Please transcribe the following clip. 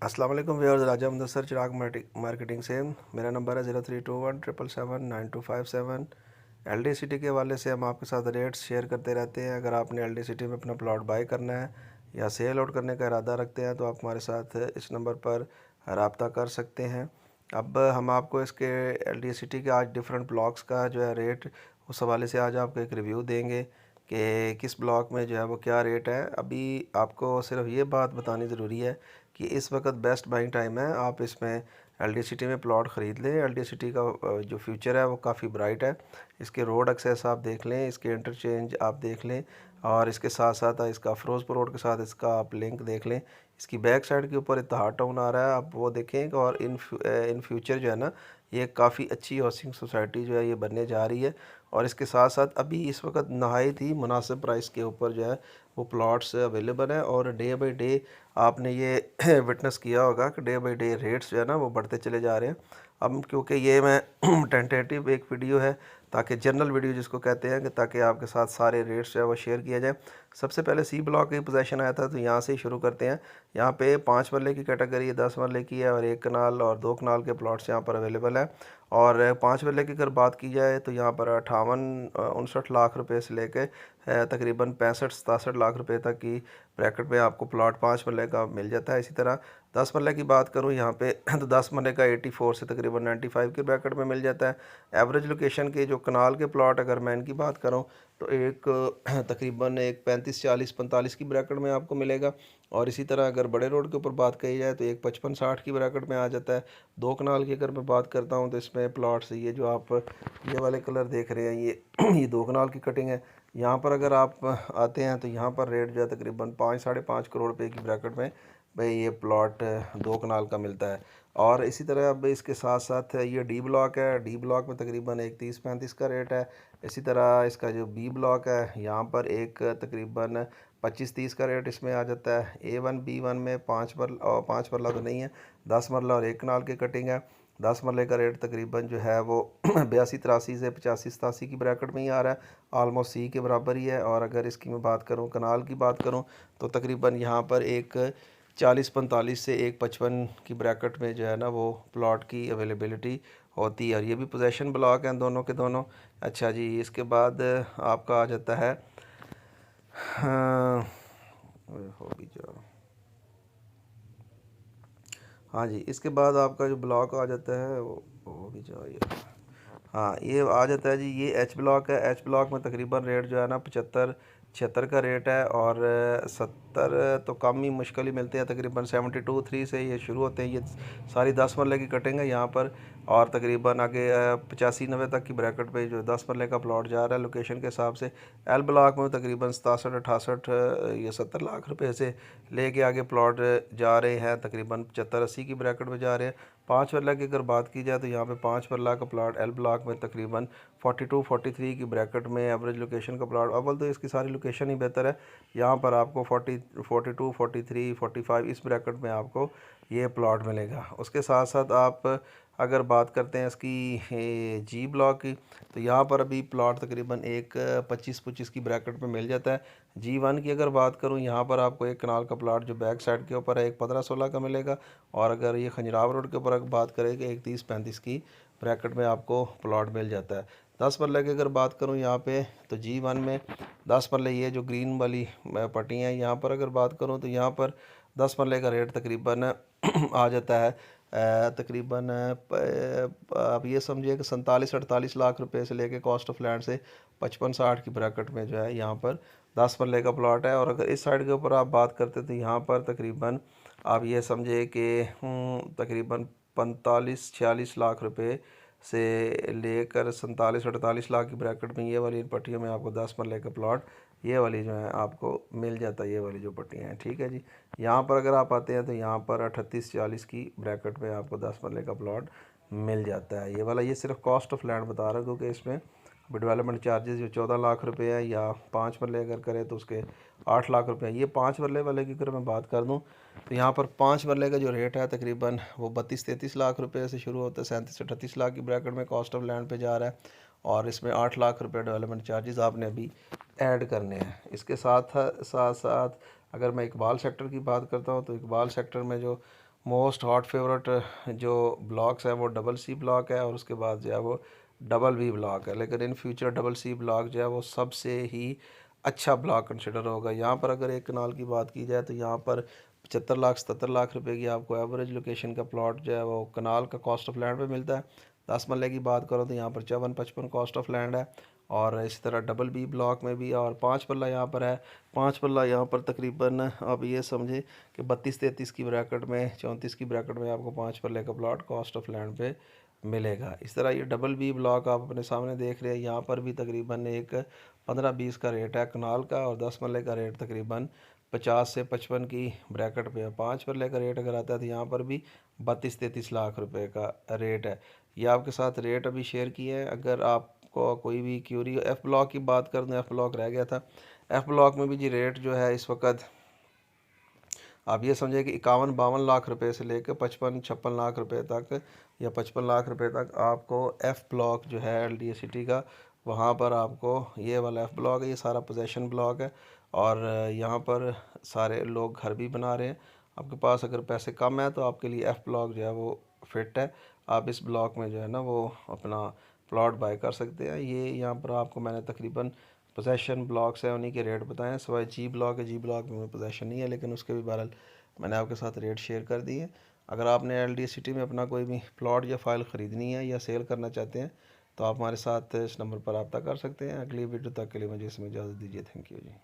अस्सलाम वालेकुम व्यूअर्स, राजा मुदस्सर चिराग मार्केटिंग से। मेरा नंबर है 0321779257। एलडी सिटी के हवाले से हम आपके साथ रेट्स शेयर करते रहते हैं। अगर आपने एलडी सिटी में अपना प्लॉट बाय करना है या सेल आउट करने का इरादा रखते हैं तो आप हमारे साथ इस नंबर पर रब्ता कर सकते हैं। अब हम आपको इसके एलडी सिटी के आज डिफरेंट ब्लॉक्स का जो है रेट, उस हवाले से आज आपको एक रिव्यू देंगे कि किस ब्लॉक में जो है वो क्या रेट है। अभी आपको सिर्फ ये बात बतानी ज़रूरी है कि इस वक्त बेस्ट बाइंग टाइम है। आप इसमें एलडी सिटी में प्लॉट ख़रीद लें। एलडी सिटी का जो फ्यूचर है वो काफ़ी ब्राइट है। इसके रोड एक्सेस आप देख लें, इसके इंटरचेंज आप देख लें, और इसके साथ साथ इसका फ़िरोज़पुर रोड के साथ इसका आप लिंक देख लें। इसकी बैक साइड के ऊपर इत्तेहाद टाउन आ रहा है, आप वो देखें। और इन फ्यूचर जो है ना, ये काफ़ी अच्छी हाउसिंग सोसाइटी जो है ये बनने जा रही है। और इसके साथ साथ अभी इस वक्त नहायत ही मुनासिब प्राइस के ऊपर जो है वो प्लॉट्स अवेलेबल हैं। और डे बाई डे आपने ये विटनेस किया होगा कि डे बाई डे रेट्स जो है ना वो बढ़ते चले जा रहे हैं। अब क्योंकि ये मैं टेंटेटिव एक वीडियो है, ताकि जनरल वीडियो जिसको कहते हैं, कि ताकि आपके साथ सारे रेट्स जो है वो शेयर किया जाए। सबसे पहले सी ब्लॉक की पोजीशन आया था, तो यहाँ से ही शुरू करते हैं। यहाँ पे 5 मरले की कैटेगरी है, 10 मरले की है, और 1 कनाल और 2 कनाल के प्लॉट्स यहाँ पर अवेलेबल है। और 5 मरले की अगर बात की जाए तो यहाँ पर 58-59 लाख रुपए से लेके तकरीबन 65-67 लाख रुपए तक की ब्रैकेट में आपको प्लॉट 5 मरले का मिल जाता है। इसी तरह 10 मरले की बात करूँ यहाँ पे तो 10 मरले का 84 से तकरीबन 95 की ब्रैकेट में मिल जाता है। एवरेज लोकेशन के जो कनाल के प्लॉट अगर मैं इनकी बात करूँ तो एक तकरीबन एक 35-40-45 की ब्रैकेट में आपको मिलेगा। और इसी तरह अगर बड़े रोड के ऊपर बात कही जाए तो एक 55-60 की ब्रैकेट में आ जाता है। 2 कनाल की अगर मैं बात करता हूँ तो इसमें प्लॉट्स, ये जो आप ये वाले कलर देख रहे हैं, ये 2 कनाल की कटिंग है। यहाँ पर अगर आप आते हैं तो यहाँ पर रेट जो है तकरीबन 5-5.5 करोड़ रुपए की ब्रैकेट में भाई ये प्लॉट 2 कनाल का मिलता है। और इसी तरह अब इसके साथ साथ ये डी ब्लॉक है। डी ब्लॉक में तकरीबन एक 30-35 का रेट है। इसी तरह इसका जो बी ब्लॉक है यहाँ पर एक तकरीबन 25-30 का रेट इसमें आ जाता है। A1 B1 में 5 मरला तो नहीं है, 10 मरला और 1 कनाल की कटिंग है। 10 मरले का रेट तकरीबन जो है वो 82-83 से 85-87 की ब्रैकेट में ही आ रहा है, आलमोस्ट सी के बराबर ही है। और अगर इसकी मैं बात करूँ, कनाल की बात करूँ, तो तकरीबन यहाँ पर एक 40-45 से एक 55 की ब्रैकेट में जो है ना वो प्लॉट की अवेलेबिलिटी होती है। और ये भी पोजेशन ब्लॉक हैं दोनों के दोनों। अच्छा जी, इसके बाद आपका आ जाता है, हाँ, हो भी जाओ, हाँ जी, इसके बाद आपका जो ब्लॉक आ जाता है वो हो भी जाओ ये, हाँ, ये आ जाता है जी, ये एच ब्लॉक है। एच ब्लॉक में तकरीबन रेट जो है ना 75-76 का रेट है। और 70 तो कम ही मुश्किल ही मिलते हैं, तकरीबन 72-3 से ये शुरू होते हैं। ये सारी 10 मरले की कटिंग है यहाँ पर। और तकरीबन आगे 85-90 तक की ब्रैकेट पे जो 10 मरले का प्लॉट जा रहा है लोकेशन के हिसाब से। एल ब्लॉक में तकरीबन 67-68 या 70 लाख रुपए से लेके आगे प्लॉट जा रहे हैं, तकरीबन 75-80 की ब्रैकेट में जा रहे हैं। 5 मरला की अगर बात की जाए तो यहाँ पे 5 मरला का प्लॉट एल ब्लॉक में तकरीबन 42-43 की ब्रैकेट में एवरेज लोकेशन का प्लॉट। अव्वल तो इसकी सारी लोकेशन ही बेहतर है। यहाँ पर आपको 42-43-45 इस ब्रैकेट में आपको ये प्लॉट मिलेगा। उसके साथ साथ आप अगर बात करते हैं इसकी जी ब्लॉक की, तो यहाँ पर अभी प्लॉट तकरीबन एक 25-25 की ब्रैकेट में मिल जाता है। G1 की अगर बात करूँ, यहाँ पर आपको एक कनाल का प्लॉट जो बैक साइड के ऊपर है एक 15-16 का मिलेगा। और अगर ये खंजराव रोड के ऊपर अगर बात करें कि एक 30-35 की ब्रैकेट में आपको प्लॉट मिल जाता है। 10 मरले की अगर बात करूँ यहाँ पे, तो G1 में 10 मरले ये जो ग्रीन वाली पट्टी हैं, यहाँ पर अगर बात करूँ तो यहाँ पर 10 मरले का रेट तकरीबन आ जाता है तकरीबन आप ये समझिए कि 47-48 लाख रुपए से लेके कॉस्ट ऑफ लैंड से 55-60 की ब्रैकेट में जो है यहाँ पर 10 मरले का प्लॉट है। और अगर इस साइड के ऊपर आप बात करते तो यहाँ पर तकरीबन आप ये समझे कि तकरीबन 45-46 लाख रुपए से लेकर 47-48 लाख की ब्रैकेट में ये वाली पट्टियों में आपको 10 मरले का प्लॉट ये वाली जो है आपको मिल जाता है। ये वाली जो पट्टियाँ हैं, ठीक है जी। यहाँ पर अगर आप आते हैं तो यहाँ पर 38-40 की ब्रैकेट में आपको 10 मरले का प्लॉट मिल जाता है। ये वाला ये सिर्फ कॉस्ट ऑफ लैंड बता रहा हूँ, क्योंकि इसमें डेवलपमेंट चार्जेस जो 14 लाख रुपए है, या 5 मरले अगर करें तो उसके 8 लाख रुपए है। ये 5 मरले वाले की अगर मैं बात कर दूं तो यहाँ पर 5 मरले का जो रेट है तकरीबन वो 32-33 लाख रुपए से शुरू होता है, 37-38 लाख की ब्रैकेट में कॉस्ट ऑफ लैंड पे जा रहा है। और इसमें 8 लाख रुपए डेवलपमेंट चार्जेस आपने अभी ऐड करने हैं। इसके साथ साथ साथ अगर मैं इकबाल सेक्टर की बात करता हूँ तो इकबाल सेक्टर में जो मोस्ट हॉट फेवरेट जो ब्लॉक्स है वो डबल सी ब्लॉक है, और उसके बाद जो है वो डबल बी ब्लॉक है। लेकिन in future double C block जो है वो सबसे ही अच्छा ब्लॉक कंसिडर होगा। यहाँ पर अगर एक कनाल की बात की जाए तो यहाँ पर 75 लाख 77 लाख रुपए की आपको एवरेज लोकेशन का प्लॉट जो है वो कनाल का कॉस्ट ऑफ लैंड पे मिलता है। 10 मरले की बात करो तो यहाँ पर 54-55 कॉस्ट ऑफ लैंड है, और इसी तरह डबल बी ब्लॉक में भी। और 5 पल्ला यहाँ पर है, 5 पल्ला यहाँ पर तकरीबन आप ये समझे कि 32-33 की ब्रैकेट में, 34 की ब्रैकेट में आपको 5 पल्ले का प्लॉट कॉस्ट ऑफ लैंड पे मिलेगा। इस तरह ये डबल बी ब्लॉक आप अपने सामने देख रहे हैं, यहाँ पर भी तकरीबन एक 15-20 का रेट है कनाल का, और 10 मरले का रेट तकरीबन 50 से 55 की ब्रैकेट पे है। 5 मरले का रेट अगर आता है तो यहाँ पर भी 32-33 लाख रुपए का रेट है। ये आपके साथ रेट अभी शेयर किए हैं। अगर आपको कोई भी क्यूरी एफ़ ब्लॉक की बात करें तो एफ़ ब्लॉक रह गया था। एफ़ ब्लॉक में भी जी रेट जो है इस वक्त आप ये समझिए कि 51-52 लाख रुपए से लेकर 55-56 लाख रुपए तक, या 55 लाख रुपए तक आपको एफ़ ब्लॉक जो है LDA सिटी का, वहाँ पर आपको ये वाला एफ़ ब्लॉक है, ये सारा पोजेशन ब्लॉक है। और यहाँ पर सारे लोग घर भी बना रहे हैं। आपके पास अगर पैसे कम है तो आपके लिए एफ़ ब्लॉक जो है वो फिट है। आप इस ब्लॉक में जो है ना वो अपना प्लॉट बाय कर सकते हैं। ये यहाँ पर आपको मैंने तकरीबन पोजेशन ब्लॉक्स है उन्हीं के रेट बताएं हैं। सिवाय जी ब्लॉक है, जी ब्लॉक में पोजेशन नहीं है, लेकिन उसके भी बहरहाल मैंने आपके साथ रेट शेयर कर दिए। अगर आपने LDA सिटी में अपना कोई भी प्लॉट या फाइल ख़रीदनी है या सेल करना चाहते हैं तो आप हमारे साथ इस नंबर पर रब्ता कर सकते हैं। अगली वीडियो तक के लिए मुझे इसमें इजाज़त दीजिए। Thank you ji.